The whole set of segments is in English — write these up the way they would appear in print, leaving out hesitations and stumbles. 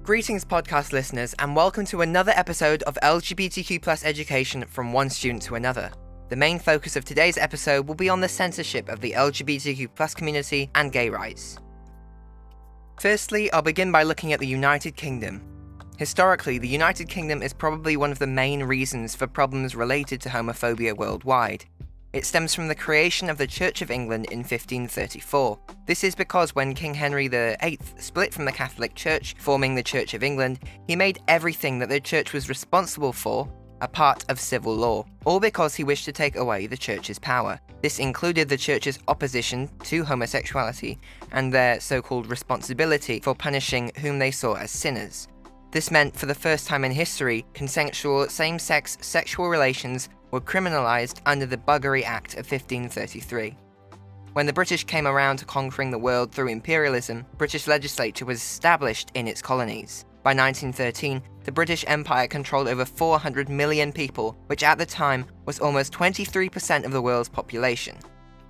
Greetings podcast listeners and welcome to another episode of LGBTQ education from one student to another. The main focus of today's episode will be on the censorship of the LGBTQ community and gay rights. Firstly, I'll begin by looking at the United Kingdom. Historically, the United Kingdom is probably one of the main reasons for problems related to homophobia worldwide. It stems from the creation of the Church of England in 1534. This is because when King Henry VIII split from the Catholic Church, forming the Church of England, he made everything that the Church was responsible for a part of civil law, all because he wished to take away the Church's power. This included the Church's opposition to homosexuality and their so-called responsibility for punishing whom they saw as sinners. This meant, for the first time in history, consensual same-sex sexual relations were criminalised under the Buggery Act of 1533. When the British came around to conquering the world through imperialism, British legislature was established in its colonies. By 1913, the British Empire controlled over 400 million people, which at the time was almost 23% of the world's population.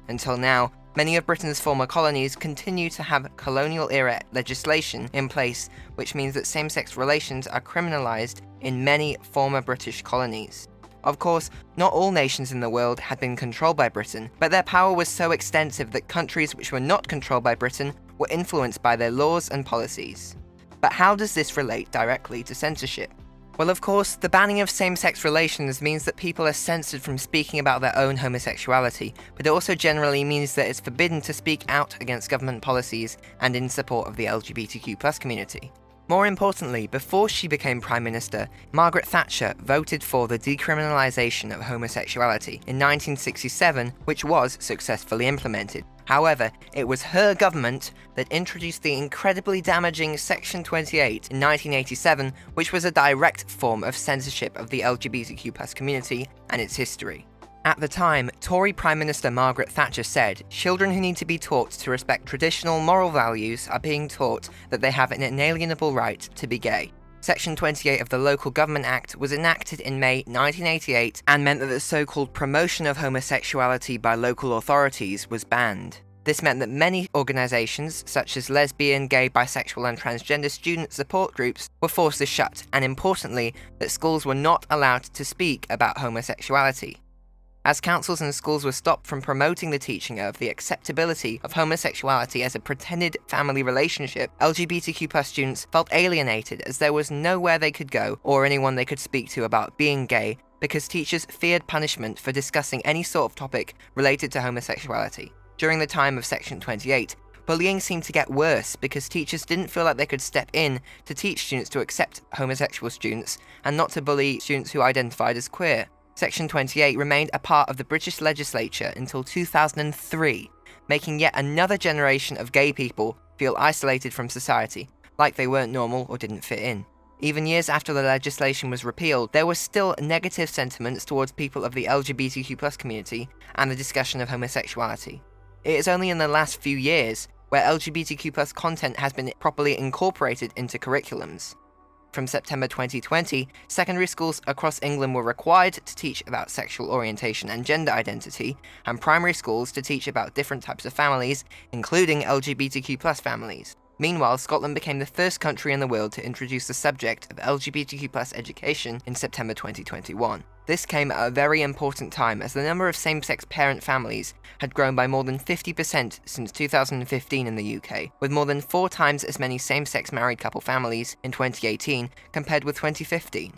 Until now, many of Britain's former colonies continue to have colonial-era legislation in place, which means that same-sex relations are criminalised in many former British colonies. Of course, not all nations in the world had been controlled by Britain, but their power was so extensive that countries which were not controlled by Britain were influenced by their laws and policies. But how does this relate directly to censorship? Well, of course, the banning of same-sex relations means that people are censored from speaking about their own homosexuality, but it also generally means that it's forbidden to speak out against government policies and in support of the LGBTQ community. More importantly, before she became Prime Minister, Margaret Thatcher voted for the decriminalisation of homosexuality in 1967, which was successfully implemented. However, it was her government that introduced the incredibly damaging Section 28 in 1987, which was a direct form of censorship of the LGBTQ community and its history. At the time, Tory Prime Minister Margaret Thatcher said, "Children who need to be taught to respect traditional moral values are being taught that they have an inalienable right to be gay." Section 28 of the Local Government Act was enacted in May 1988 and meant that the so-called promotion of homosexuality by local authorities was banned. This meant that many organisations, such as lesbian, gay, bisexual and transgender student support groups, were forced to shut, and importantly, that schools were not allowed to speak about homosexuality. As councils and schools were stopped from promoting the teaching of the acceptability of homosexuality as a pretended family relationship, LGBTQ students felt alienated as there was nowhere they could go or anyone they could speak to about being gay because teachers feared punishment for discussing any sort of topic related to homosexuality. During the time of Section 28, bullying seemed to get worse because teachers didn't feel like they could step in to teach students to accept homosexual students and not to bully students who identified as queer. Section 28 remained a part of the British legislature until 2003, making yet another generation of gay people feel isolated from society, like they weren't normal or didn't fit in. Even years after the legislation was repealed, there were still negative sentiments towards people of the LGBTQ community and the discussion of homosexuality. It is only in the last few years where LGBTQ content has been properly incorporated into curriculums. From September 2020, secondary schools across England were required to teach about sexual orientation and gender identity, and primary schools to teach about different types of families, including LGBTQ families. Meanwhile, Scotland became the first country in the world to introduce the subject of LGBTQ education in September 2021. This came at a very important time as the number of same-sex parent families had grown by more than 50% since 2015 in the UK, with more than 4 times as many same-sex married couple families in 2018 compared with 2015.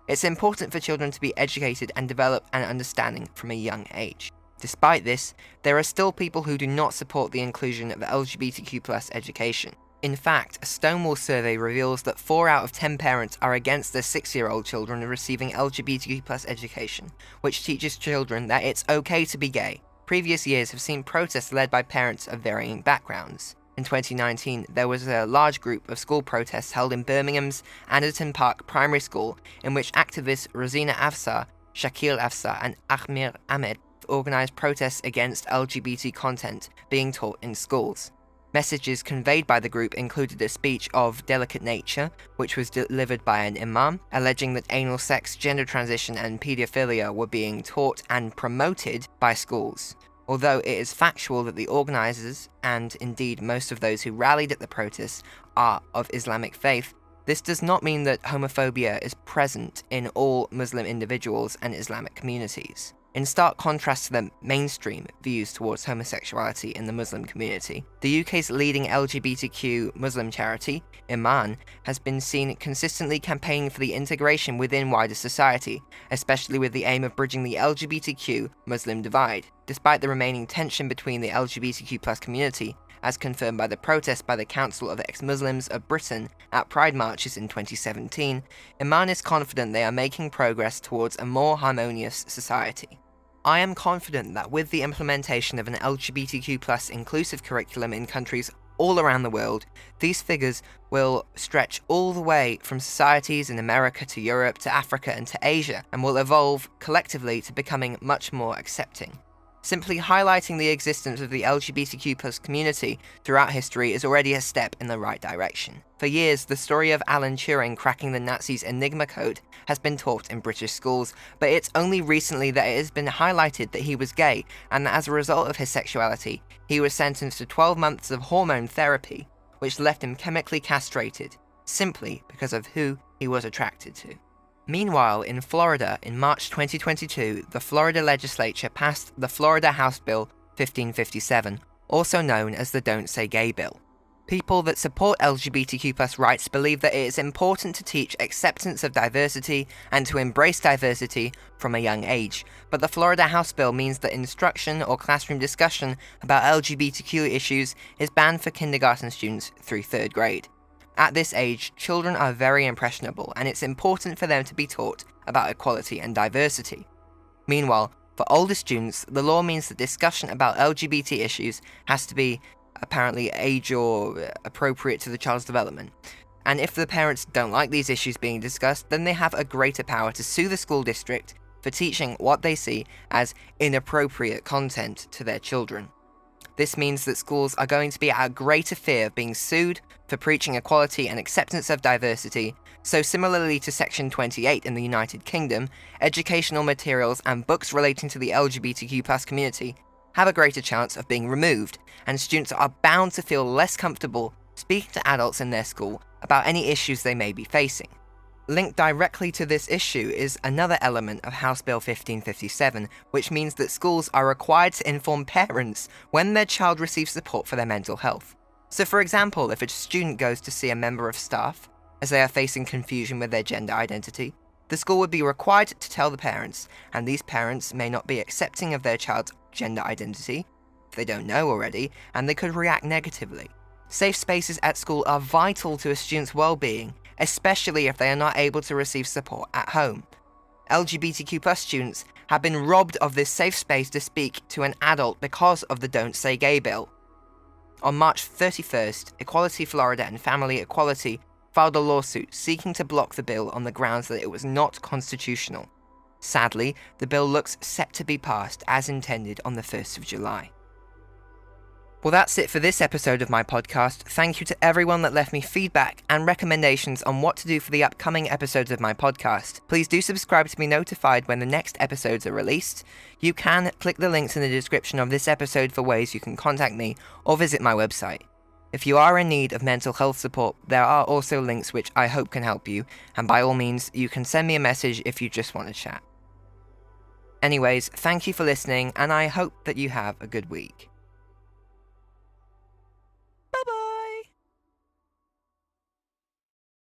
It's important for children to be educated and develop an understanding from a young age. Despite this, there are still people who do not support the inclusion of LGBTQ education. In fact, a Stonewall survey reveals that 4 out of 10 parents are against their 6-year-old children receiving LGBTQ education, which teaches children that it's okay to be gay. Previous years have seen protests led by parents of varying backgrounds. In 2019, there was a large group of school protests held in Birmingham's Anderton Park Primary School, in which activists Rosina Afsar, Shakil Afsar and Ahmir Ahmed organised protests against LGBT content being taught in schools. Messages conveyed by the group included a speech of delicate nature, which was delivered by an imam, alleging that anal sex, gender transition and paedophilia were being taught and promoted by schools. Although it is factual that the organisers, and indeed most of those who rallied at the protests, are of Islamic faith, This does not mean that homophobia is present in all Muslim individuals and Islamic communities. In stark contrast to the mainstream views towards homosexuality in the Muslim community, the UK's leading LGBTQ Muslim charity, Iman, has been seen consistently campaigning for the integration within wider society, especially with the aim of bridging the LGBTQ Muslim divide. Despite the remaining tension between the LGBTQ+ community, as confirmed by the protest by the Council of Ex-Muslims of Britain at Pride marches in 2017, Iman is confident they are making progress towards a more harmonious society. I am confident that with the implementation of an LGBTQ+ inclusive curriculum in countries all around the world, these figures will stretch all the way from societies in America to Europe to Africa and to Asia, and will evolve collectively to becoming much more accepting. Simply highlighting the existence of the LGBTQ+ community throughout history is already a step in the right direction. For years, the story of Alan Turing cracking the Nazis' Enigma code has been taught in British schools, but it's only recently that it has been highlighted that he was gay, and that as a result of his sexuality, he was sentenced to 12 months of hormone therapy, which left him chemically castrated, simply because of who he was attracted to. Meanwhile, in Florida, in March 2022, the Florida legislature passed the Florida House Bill 1557, also known as the Don't Say Gay Bill. People that support LGBTQ+ rights believe that it is important to teach acceptance of diversity and to embrace diversity from a young age, but the Florida House Bill means that instruction or classroom discussion about LGBTQ issues is banned for kindergarten students through 3rd grade. At this age, children are very impressionable, and it's important for them to be taught about equality and diversity. Meanwhile, for older students, the law means that discussion about LGBT issues has to be apparently age or appropriate to the child's development. And if the parents don't like these issues being discussed, then they have a greater power to sue the school district for teaching what they see as inappropriate content to their children. This means that schools are going to be at a greater fear of being sued for preaching equality and acceptance of diversity, so similarly to Section 28 in the United Kingdom, educational materials and books relating to the LGBTQ+ community have a greater chance of being removed, and students are bound to feel less comfortable speaking to adults in their school about any issues they may be facing. Linked directly to this issue is another element of House Bill 1557, which means that schools are required to inform parents when their child receives support for their mental health. So for example, if a student goes to see a member of staff as they are facing confusion with their gender identity, the school would be required to tell the parents, and these parents may not be accepting of their child's gender identity, if they don't know already, and they could react negatively. Safe spaces at school are vital to a student's well-being, especially if they are not able to receive support at home. LGBTQ+ students have been robbed of this safe space to speak to an adult because of the Don't Say Gay Bill. On March 31st, Equality Florida and Family Equality filed a lawsuit seeking to block the bill on the grounds that it was not constitutional. Sadly, the bill looks set to be passed as intended on the 1st of July. Well, that's it for this episode of my podcast. Thank you to everyone that left me feedback and recommendations on what to do for the upcoming episodes of my podcast. Please do subscribe to be notified when the next episodes are released. You can click the links in the description of this episode for ways you can contact me or visit my website. If you are in need of mental health support, there are also links which I hope can help you, and by all means, you can send me a message if you just want to chat. Anyways, thank you for listening, and I hope that you have a good week.